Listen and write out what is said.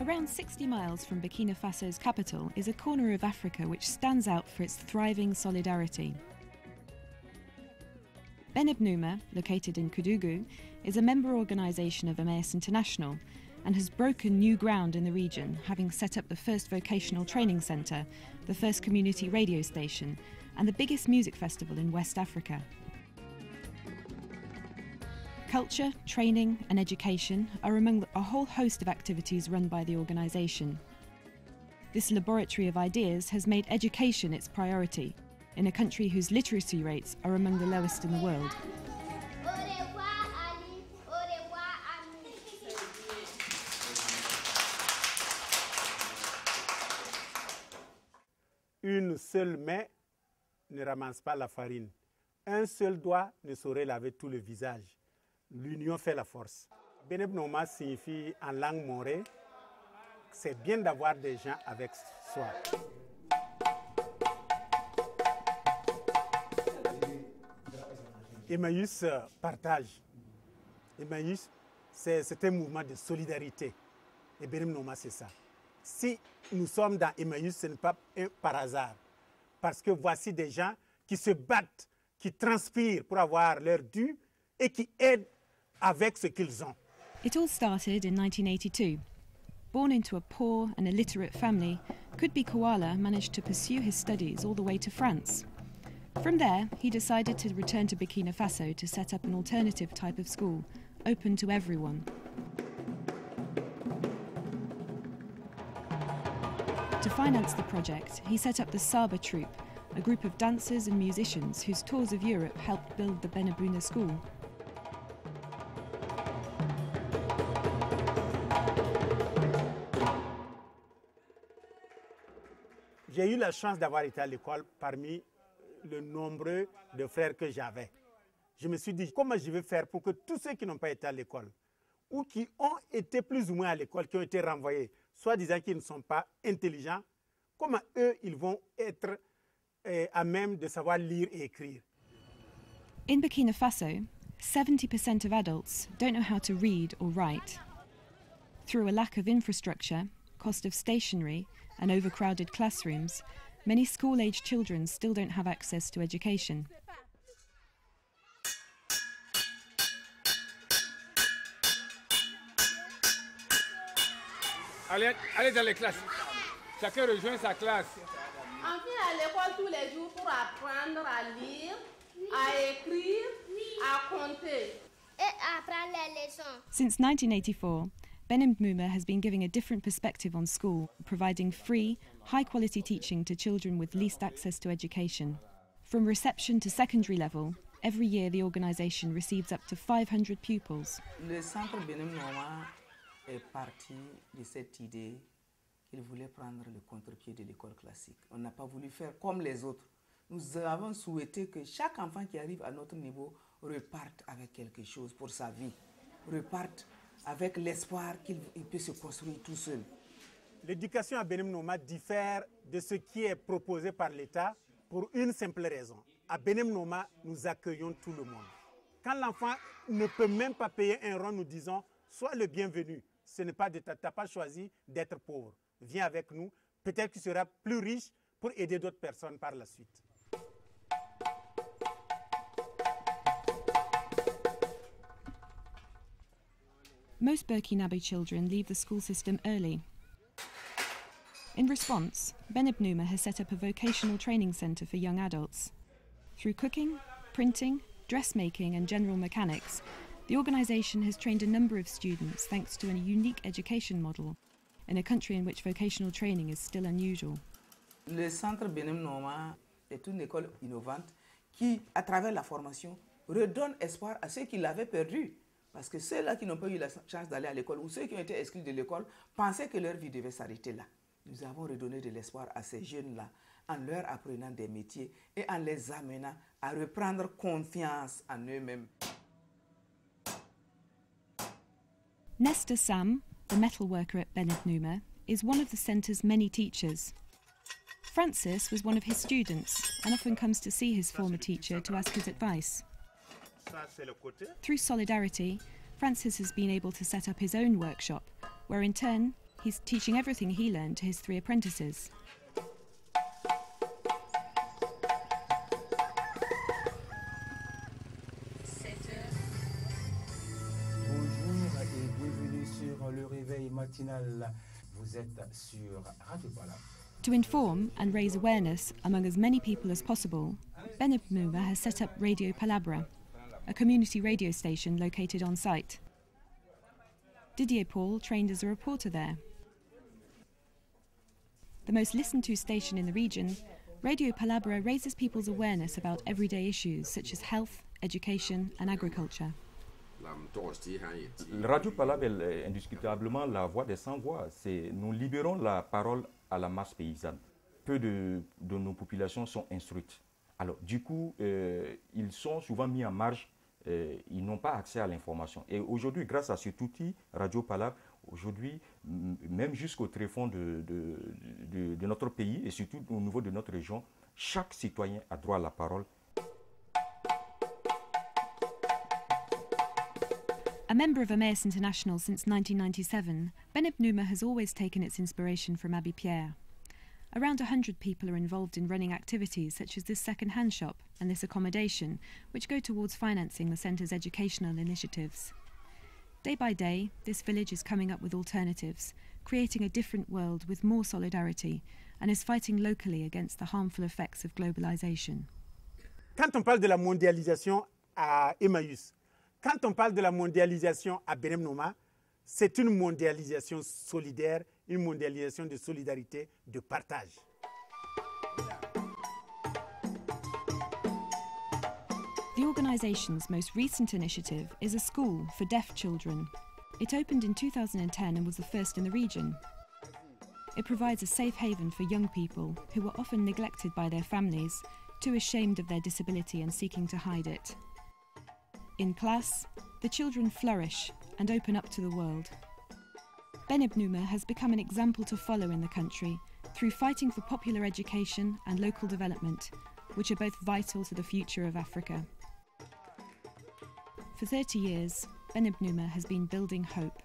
Around 60 miles from Burkina Faso's capital is a corner of Africa which stands out for its thriving solidarity. Benebnooma, located in Koudougou, is a member organisation of Emmaus International and has broken new ground in the region, having set up the first vocational training centre, the first community radio station, and the biggest music festival in West Africa. Culture, training and education are among a whole host of activities run by the organisation. This laboratory of ideas has made education its priority, in a country whose literacy rates are among the lowest in the world. Une seule main ne ramasse pas la farine. Un seul doigt ne saurait laver tout le visage. L'union fait la force. Benebnooma signifie en langue morée, c'est bien d'avoir des gens avec soi. Emmaus partage. Emmaus, c'est un mouvement de solidarité. Et Benebnooma, c'est ça. Si nous sommes dans Emmaus, ce n'est pas par hasard. Parce que voici des gens qui se battent, qui transpirent pour avoir leur dû et qui aident avec ce qu'ils ont. It all started in 1982. Born into a poor and illiterate family, Kudbi Koala managed to pursue his studies all the way to France. From there, he decided to return to Burkina Faso to set up an alternative type of school, open to everyone. To finance the project, he set up the Saba Troupe, a group of dancers and musicians whose tours of Europe helped build the Benebnooma school. J'ai eu la chance d'avoir été à l'école parmi le nombreux de frères que j'avais. Je me suis dit, comment je vais faire pour que tous ceux qui n'ont pas été à l'école, ou qui ont été plus ou moins à l'école, qui ont été renvoyés, soit disant qu'ils ne sont pas intelligents, comment eux, ils vont être à même de savoir lire et écrire. In Burkina Faso, 70% of adults don't know how to read or write. Through a lack of infrastructure, cost of stationery, and overcrowded classrooms, many school-aged children still don't have access to education. Allez dans les classes. Chacun rejoint sa classe. On vient à l'école tous les jours pour apprendre à lire, à écrire, à compter. Et apprendre les leçons. Since 1984, Benebnooma has been giving a different perspective on school, providing free, high-quality teaching to children with least access to education. From reception to secondary level, every year the organisation receives up to 500 pupils. Le centre Benebnooma est parti de cette idée qu'il voulait prendre le contre-pied de l'école classique. On n'a pas voulu faire comme les autres. Nous avons souhaité que chaque enfant qui arrive à notre niveau reparte avec quelque chose pour sa vie, reparte avec l'espoir qu'il peut se construire tout seul. L'éducation à Benebnooma diffère de ce qui est proposé par l'État pour une simple raison. À Benebnooma, nous accueillons tout le monde. Quand l'enfant ne peut même pas payer un rond, nous disons « Sois le bienvenu, ce n'est pas tu n'as pas choisi d'être pauvre. Viens avec nous, peut-être que tu seras plus riche pour aider d'autres personnes par la suite. » Most Burkinabe children leave the school system early. In response, Benebnooma has set up a vocational training centre for young adults. Through cooking, printing, dressmaking and general mechanics, the organisation has trained a number of students thanks to a unique education model in a country in which vocational training is still unusual. Le centre Benebnooma est une école innovante qui, à travers la formation, redonne espoir à ceux qui l'avaient perdu. Parce que ceux-là qui n'ont pas eu la chance d'aller à l'école ou ceux qui ont été exclus de l'école pensaient que leur vie devait s'arrêter là. Nous avons redonné de l'espoir à ces jeunes-là en leur apprenant des métiers et en les amenant à reprendre confiance en eux-mêmes. Nesta Sam, the metal worker at Benebnooma, is one of the centre's many teachers. Francis was one of his students and often comes to see his former teacher to ask his advice. Through solidarity, Francis has been able to set up his own workshop, where in turn he's teaching everything he learned to his 3 apprentices. Bonjour et bienvenue sur le réveil matinal. Vous êtes sur Radio Pala. To inform and raise awareness among as many people as possible, Benebnooma has set up Radio Palabra, a community radio station located on site. Didier Paul trained as a reporter there. The most listened to station in the region, Radio Palabra raises people's awareness about everyday issues such as health, education and agriculture. Radio Palabra est indiscutablement la voix des sans-voix. Nous libérons la parole à la masse paysanne. Peu de nos populations sont instruites. Alors, du coup, ils sont souvent mis en marge, ils n'ont pas accès à l'information. Et aujourd'hui, grâce à cet outil, Radio Palabra, aujourd'hui, même jusqu'au tréfonds de notre pays et surtout au niveau de notre région, chaque citoyen a droit à la parole. A member of Emmaus International since 1997, Benebnooma has always taken its inspiration from Abbé Pierre. Around 100 people are involved in running activities such as this second-hand shop and this accommodation, which go towards financing the centre's educational initiatives. Day by day, this village is coming up with alternatives, creating a different world with more solidarity, and is fighting locally against the harmful effects of globalization. Quand on parle de la mondialisation à Emmaus, quand on parle de la mondialisation à Benebnooma, c'est une mondialisation solidaire, une mondialisation de solidarité, de partage. The organisation's most recent initiative is a school for deaf children. It opened in 2010 and was the first in the region. It provides a safe haven for young people who were often neglected by their families, too ashamed of their disability and seeking to hide it. In class, the children flourish and open up to the world. Benebnooma has become an example to follow in the country through fighting for popular education and local development, which are both vital to the future of Africa. For 30 years, Benebnooma has been building hope.